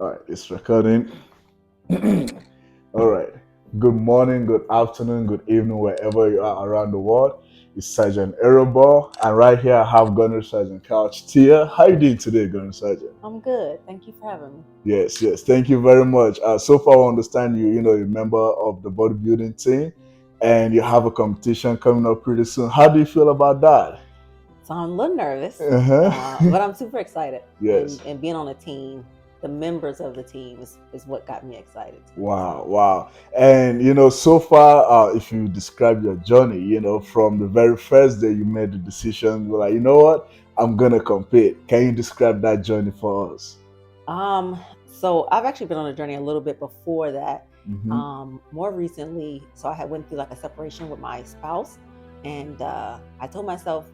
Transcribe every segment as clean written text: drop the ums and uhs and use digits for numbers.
All right, it's recording. All right. Good morning, good afternoon, good evening, wherever you are around the world. It's Sergeant Aeroball, and right here I have Gunner Sergeant Couch Tia. How you doing today, Gunner Sergeant? I'm good. Thank you for having me. Yes, yes. Thank you very much. So far, I understand you. You're a member of the bodybuilding team, and you have a competition coming up pretty soon. How do you feel about that? So I'm a little nervous, Uh-huh. but I'm super excited. Yes. And being on a team, the members of the team is what got me excited too. Wow, wow. And so far, if you describe your journey, from the very first day you made the decision, you're like, you know what, I'm gonna compete. Can you describe that journey for us? So I've actually been on a journey a little bit before that. Mm-hmm. More recently, so I had went through like a separation with my spouse, and I told myself,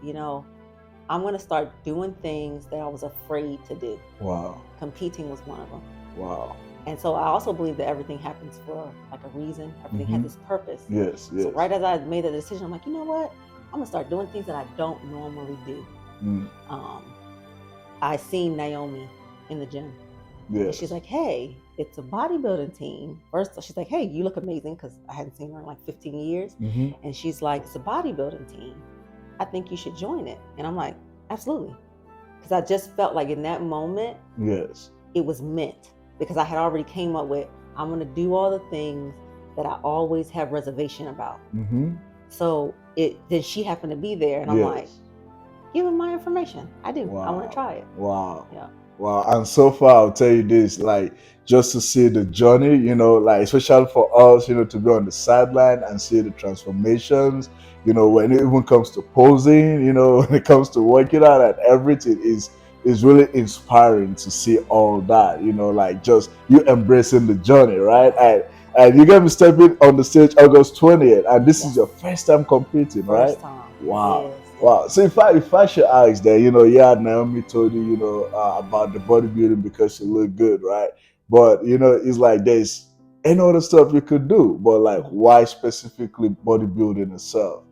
I'm gonna start doing things that I was afraid to do. Wow, Competing was one of them. wow. And so I also believe that everything happens for like a reason. Everything has Mm-hmm. its purpose. Yes, So yes. right as I made the decision, I'm like, you know what? I'm gonna start doing things that I don't normally do. Mm, Um, I seen Naomi in the gym, and she's yes. like, "Hey, it's a bodybuilding team." First, she's like, "Hey, you look amazing," because I hadn't seen her in like 15 years. Mm-hmm. And she's like, "It's a bodybuilding team. I think you should join it." And I'm like, "Absolutely," because I just felt like in that moment Yes. it was meant, because I had already came up with, I'm gonna do all the things that I always have reservation about. Mm-hmm. So then she happened to be there, and I'm like, Yes. give him my information. I do. I want to Wow. try it. Wow. Yeah. Wow. And so far, I'll tell you this, like, just to see the journey, like, especially for us, to be on the sideline and see the transformations, when it even comes to posing, when it comes to working out and everything is really inspiring to see all that, like just you embracing the journey, right? And you're gonna be stepping on the stage August 20th, and this is your Yes. first time competing, right? First time. It Wow. is. Yeah. Wow. So if I should ask that, yeah, Naomi told you, about the bodybuilding because she looked good, right? But it's like there's any other stuff you could do, but like Mhm. why specifically bodybuilding itself?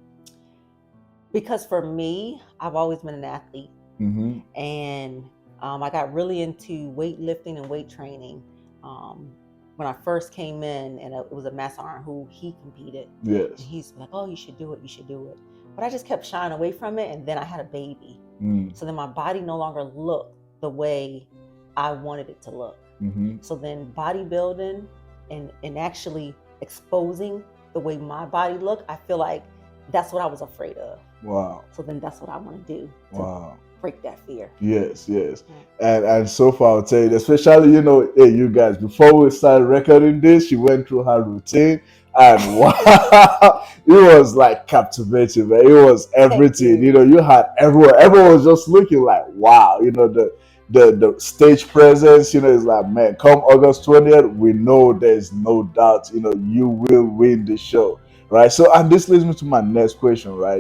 Because for me, I've always been an athlete, Mm-hmm. and I got really into weightlifting and weight training um, when I first came in, and it was a master iron who he competed, and Yes. he's like, "Oh, you should do it, you should do it." But I just kept shying away from it, and then I had a baby, Mm. so then my body no longer looked the way I wanted it to look. Mm-hmm. So then bodybuilding and actually exposing the way my body looked, I feel like that's what I was afraid of. Wow. So then that's what I want to do to Wow. break that fear. Yes, yes. Yeah. And so far I'll tell you, especially, hey, you guys, before we started recording this, she went through her routine, and wow, it was like captivating, man. It was Thank everything. you. You had everyone was just looking like, wow, the stage presence, is like, man, come August 20th, we know there's no doubt, you will win the show. Right. So, and this leads me to my next question, right?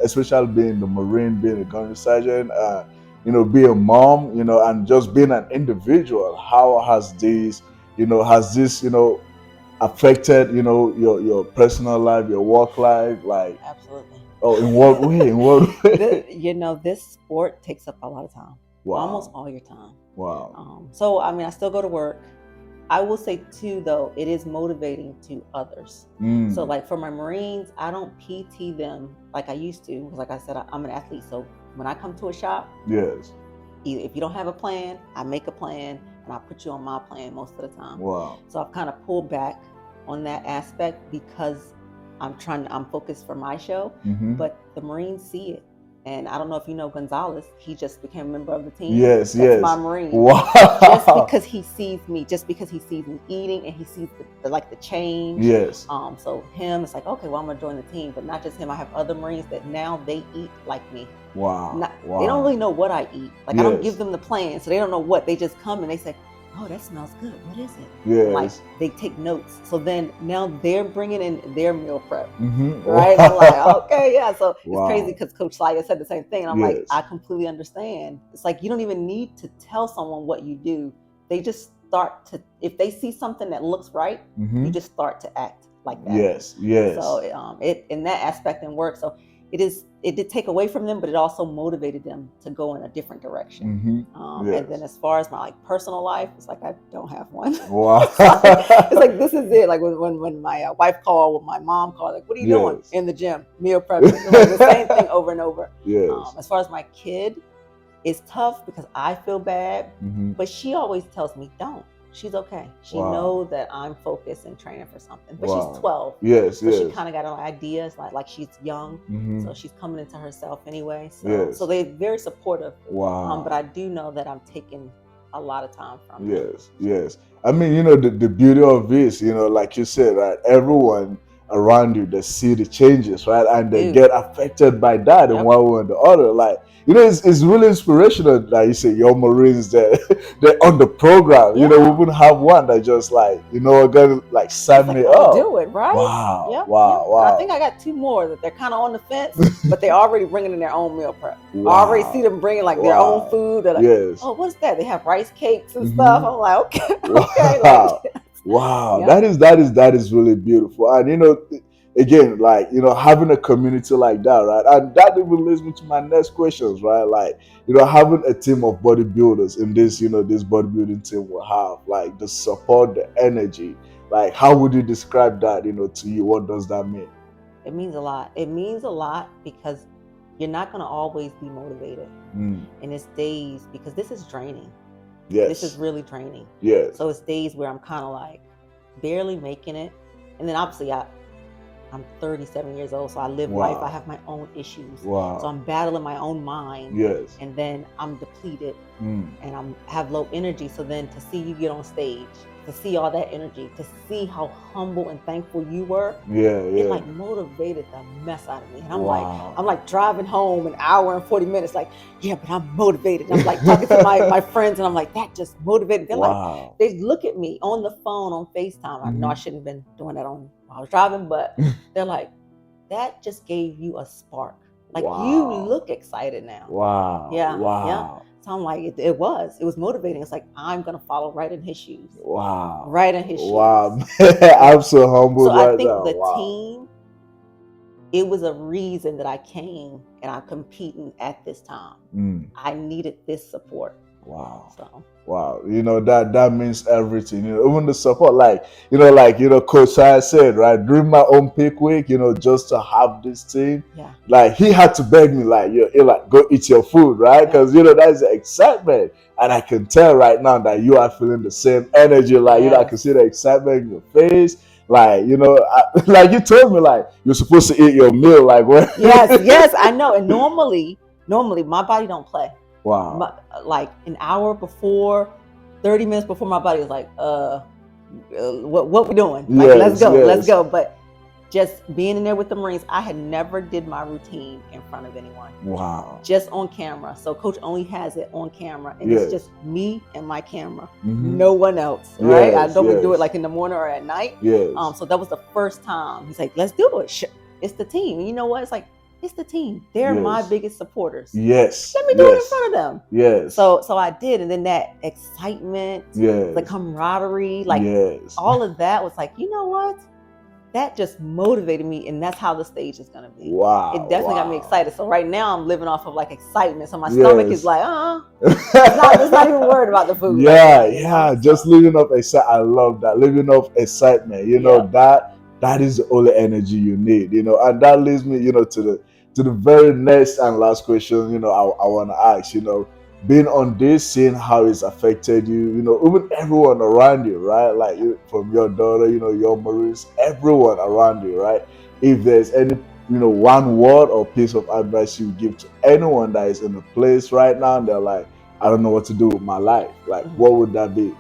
Especially being the Marine, being a gunnery sergeant, being a mom, and just being an individual. How has this, affected, your personal life, your work life? Like, Absolutely. oh, in what way? In what way? This sport takes up a lot of time, almost Wow. all your time. Wow. So, I mean, I still go to work. I will say too, though, it is motivating to others. So, Mm. like for my Marines, I don't PT them like I used to. Because, like I said, I'm an athlete. So when I come to a shop, Yes. if you don't have a plan, I make a plan and I put you on my plan most of the time. Wow. So I've kind of pulled back on that aspect because I'm focused for my show, Mm-hmm. but the Marines see it. And I don't know if you know Gonzalez, he just became a member of the team. Yes. That's my Yes. Marine. Just Wow. because he sees me, just because he sees me eating and he sees the change. Yes. So him, it's like, okay, well, I'm gonna join the team. But not just him, I have other Marines that now they eat like me. Wow. They don't Wow. really know what I eat. Like I don't give Yes. them the plan, so they don't know what. They just come and they say, "Oh, that smells good. What is it?" And like Yes. they take notes. So then now they're bringing in their meal prep, Mm-hmm. right? I'm like, okay, yeah. So it's crazy Wow. because Coach Slyer said the same thing, and I'm like, Yes. I completely understand. It's like you don't even need to tell someone what you do. They just start to, if they see something that looks right, Mm-hmm. you just start to act like that. Yes. Yes. So it in that aspect and work. So it did take away from them, but it also motivated them to go in a different direction. And then Yes. as far as my like personal life, it's like I don't have one. Wow. It's like this is it. Like when my wife called, when my mom called, like, what are you doing? Yes. In the gym, meal prepping. It's like the same thing over and over. Yes. As far as my kid, it's tough because I feel bad, but she always tells me, don't. She's okay. She Wow. knows that I'm focused and training for something. But Wow. she's 12. Yes, So she yes. kind of got an idea. It's like she's young. So she's coming into herself anyway. So, Yes. so they're very supportive. Wow. But I do know that I'm taking a lot of time from them. Yes, yes. I mean, the beauty of this, like you said, right? Everyone around you, they see the changes, right? And they Dude. get affected by that in Yep. one way or the other. Like, it's really inspirational that you say your Marines, they're on the program. We wouldn't have one that just like, gonna like sign me up. Do it, right? Wow. Yep, Wow. yep. Wow. And I think I got 2 more that they're kind of on the fence, but they're already bringing in their own meal prep. Wow. I already see them bringing like their own food. They're like, yes. oh, what's that? They have rice cakes and stuff. I'm like, okay, Wow. okay. Like, wow. Yeah. That is really beautiful. And again, like, having a community like that, right? And that even leads me to my next questions, right? Like, having a team of bodybuilders in this, this bodybuilding team will have, like, the support, the energy. Like, how would you describe that, to you? What does that mean? It means a lot. It means a lot because you're not going to always be motivated. And it's days, because this is draining. Yes. This is really draining. Yes. So it's days where I'm kind of like barely making it. And then obviously I'm 37 years old, so I live life. I have my own issues. Wow. So I'm battling my own mind. Yes. And then I'm depleted and have low energy. So then to see you get on stage, to see all that energy, to see how humble and thankful you were, it like motivated the mess out of me. And I'm like driving home an hour and 40 minutes, like, yeah, but I'm motivated. And I'm like talking to my friends, and I'm like, that just motivated. They're like, they look at me on the phone on FaceTime. I know I shouldn't have been doing that while I was driving, but they're like, that just gave you a spark. Like, you look excited now. Wow. Yeah. Wow. Yeah. So I'm like, it was motivating. It's like, I'm going to follow right in his shoes. Wow. Right in his shoes. Wow. I'm so humbled. So right I think now. the team, it was a reason that I came and I'm competing at this time. I needed this support. Wow. So. Wow, that means everything. Even the support, like Coach Sai said, right? During my own peak week, just to have this team, like he had to beg me, like, like, go eat your food, right? Because that's the excitement, and I can tell right now that you are feeling the same energy. Like I can see the excitement in your face. Like like you told me, like you're supposed to eat your meal, like when. Yes, I know. And normally my body don't play. Wow. Like an hour before, 30 minutes before, my body was like, what we doing? Like, let's go. But just being in there with the Marines, I had never did my routine in front of anyone. Wow. Just on camera. So Coach only has it on camera, and it's just me and my camera, no one else, right? I don't do it like in the morning or at night. So that was the first time. He's like, let's do it. It's the team. And you know what? It's like, it's the team. They're my biggest supporters. Yes. Let me do it in front of them. Yes. So I did. And then that excitement, the camaraderie, like all of that was like, you know what? That just motivated me. And that's how the stage is going to be. Wow. It definitely got me excited. So right now I'm living off of like excitement. So my stomach is like, it's not even worried about the food. Just living off excitement. I love that. Living off excitement. That is the only energy you need, and that leads me, to the very next and last question, I want to ask, being on this, seeing how it's affected you, even everyone around you, right? Like from your daughter, your Marines, everyone around you, right? If there's any, one word or piece of advice you give to anyone that is in a place right now, and they're like, I don't know what to do with my life. Like, what would that be?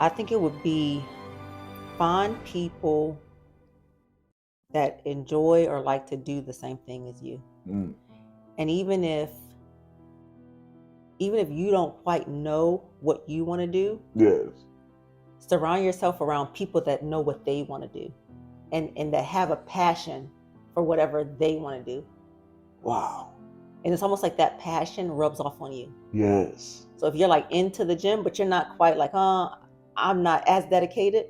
I think it would be find people that enjoy or like to do the same thing as you. And even if you don't quite know what you want to do, surround yourself around people that know what they want to do and that have a passion for whatever they want to do. Wow. And it's almost like that passion rubs off on you. Yes. So if you're like into the gym, but you're not quite like, I'm not as dedicated,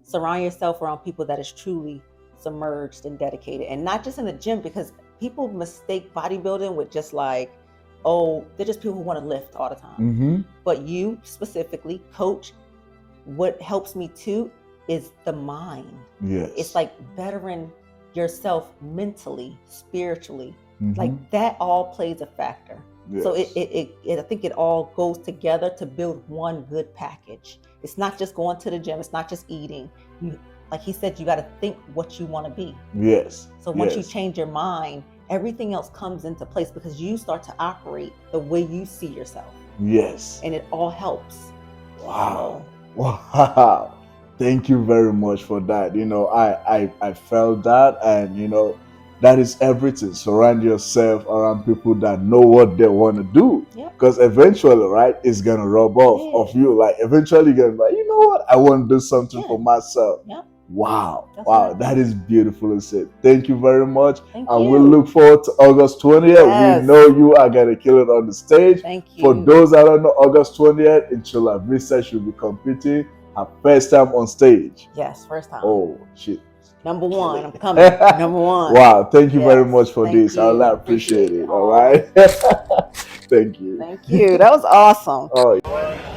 surround yourself around people that is truly submerged and dedicated, and not just in the gym, because people mistake bodybuilding with just like, oh, they're just people who want to lift all the time. But you specifically, coach, what helps me too is the mind. Yes. It's like bettering yourself mentally, spiritually. Like that all plays a factor. Yes. So I think it all goes together to build one good package. It's not just going to the gym. It's not just eating. Like he said, you got to think what you want to be. Yes. So once you change your mind, everything else comes into place because you start to operate the way you see yourself. Yes. And it all helps. Wow. Wow. Thank you very much for that. I felt that, and that is everything. Surround yourself around people that know what they want to do. Because eventually, right, it's gonna rub off of you. Like eventually you're gonna be like, you know what? I want to do something for myself. Wow. Wow, that is beautifully said. Thank you very much. And we look forward to August 20th. Yes. We know you are going to kill it on the stage. Thank you. For those that don't know, August 20th, Inshallah Vista should be competing her first time on stage. Yes, first time. Oh, shit. Number one, I'm coming. Number one. Wow, thank you very much for this. I appreciate it. All right. Thank you. Thank you. That was awesome. Oh.